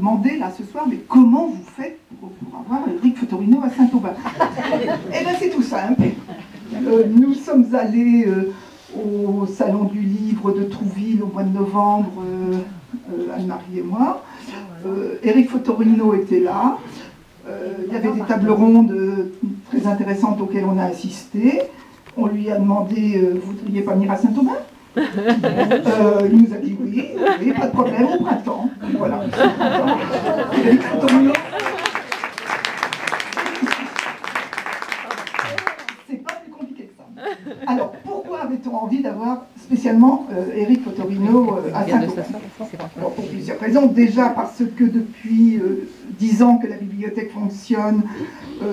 demandé là ce soir, mais comment vous faites pour avoir Éric Fotorino à Saint-Aubin? Eh bien c'est tout simple. Nous sommes allés au Salon du Livre de Trouville au mois de novembre, Anne-Marie et moi. Éric Fotorino était là. Il y avait des tables rondes très intéressantes auxquelles on a assisté. On lui a demandé, vous ne voudriez pas venir à Saint-Aubin? Il nous a dit oui, oui, pas de problème, au printemps. Voilà. Éric Fotorino. C'est pas plus compliqué que ça. Alors, pourquoi avait-on envie d'avoir spécialement Éric Fotorino à Saint-Aubin? Bon, pour plusieurs raisons. Déjà parce que depuis 10 ans que la bibliothèque fonctionne,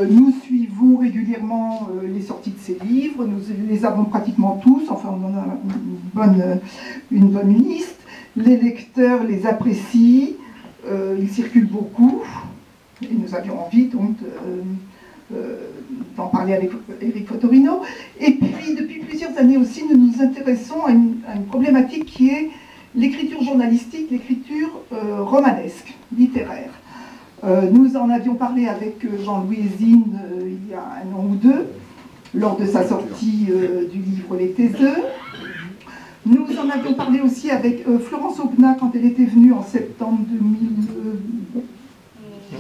nous suivons régulièrement les sorties de ses livres. Nous les avons pratiquement tous, enfin on en a une bonne liste. Les lecteurs les apprécient, ils circulent beaucoup. Et nous avions envie donc d'en parler avec Éric Fotorino. Et puis, depuis plusieurs années aussi, nous nous intéressons à une problématique qui est l'écriture journalistique, l'écriture romanesque, littéraire. Nous en avions parlé avec Jean-Louis Hésine il y a 1 an ou 2, lors de sa sortie du livre Les Taiseux. Nous en avions parlé aussi avec Florence Aubenas quand elle était venue en septembre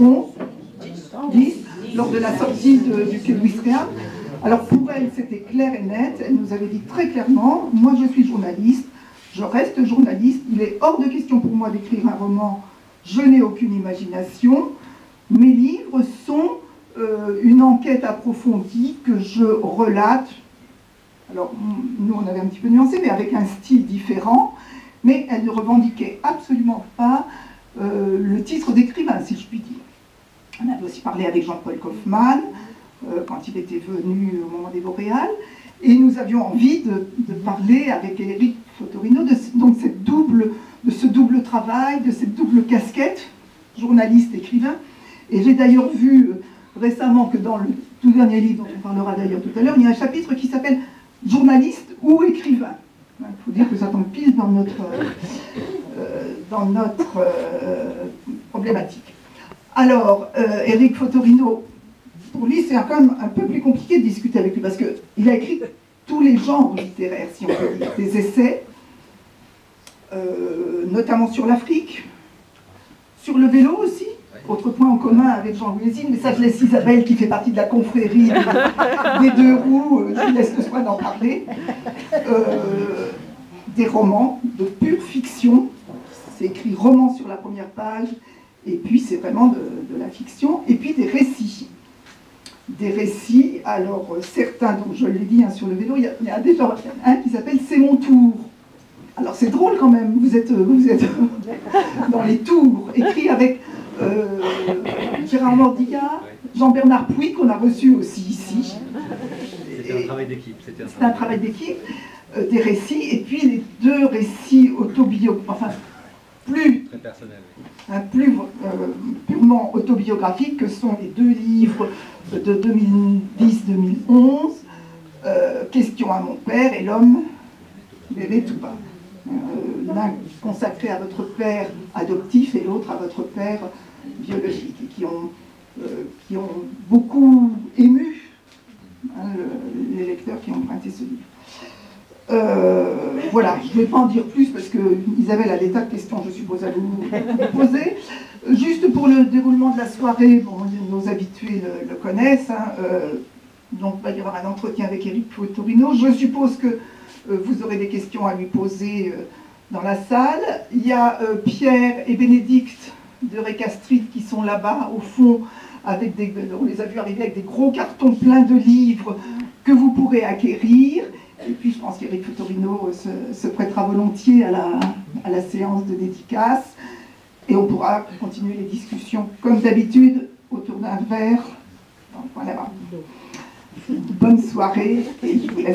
2010, lors de la sortie du Quai Louis XIII. Alors pour elle, c'était clair et net. Elle nous avait dit très clairement, moi je suis journaliste, je reste journaliste, il est hors de question pour moi d'écrire un roman, je n'ai aucune imagination. Mes livres sont une enquête approfondie que je relate. Alors, nous, on avait un petit peu nuancé, mais avec un style différent. Mais elle ne revendiquait absolument pas le titre d'écrivain, si je puis dire. On avait aussi parlé avec Jean-Paul Kaufmann, quand il était venu au moment des Boréales. Et nous avions envie de parler avec Éric Fotorino de ce double travail, de cette double casquette, journaliste-écrivain. Et j'ai d'ailleurs vu récemment que dans le tout dernier livre, dont on parlera d'ailleurs tout à l'heure, il y a un chapitre qui s'appelle « Journaliste ou écrivain ». Il faut dire que ça tombe pile dans notre problématique. Alors, Éric Fotorino, pour lui, c'est quand même un peu plus compliqué de discuter avec lui, parce qu'il a écrit tous les genres littéraires, si on peut dire, des essais, notamment sur l'Afrique, sur le vélo aussi, autre point en commun avec Jean-Louis Hésine, mais ça je laisse Isabelle qui fait partie de la confrérie des deux roues, je lui laisse le soin d'en parler. Des romans de pure fiction, c'est écrit roman sur la première page, et puis c'est vraiment de la fiction, et puis des récits. Des récits, alors certains, donc je l'ai dit sur le vélo, il y a déjà un qui s'appelle « C'est mon tour ». Alors c'est drôle quand même, vous êtes dans les tours, écrit avec Gérard Mordiga, Jean-Bernard Pouy, qu'on a reçu aussi ici. C'était un travail d'équipe. C'était un travail d'équipe, des récits, et puis les deux récits autobiographiques, enfin plus purement autobiographiques, que sont les deux livres de 2010-2011, Question à mon père et L'homme bébé tout bas. L'un consacré à votre père adoptif et l'autre à votre père biologique, et qui ont beaucoup ému les lecteurs qui ont emprunté ce livre. Voilà, je ne vais pas en dire plus parce que Isabelle a des tas de questions, je suppose, à vous poser. Juste pour le déroulement de la soirée, bon, nos habitués le connaissent, donc il va y avoir un entretien avec Éric Fotorino. Je suppose que vous aurez des questions à lui poser dans la salle. Il y a Pierre et Bénédicte de Récastrid qui sont là-bas, au fond, avec on les a vus arriver avec des gros cartons pleins de livres que vous pourrez acquérir. Et puis je pense qu'Éric Fotorino se prêtera volontiers à la séance de dédicace. Et on pourra continuer les discussions, comme d'habitude, autour d'un verre. Donc voilà. Bonne soirée et je vous laisse.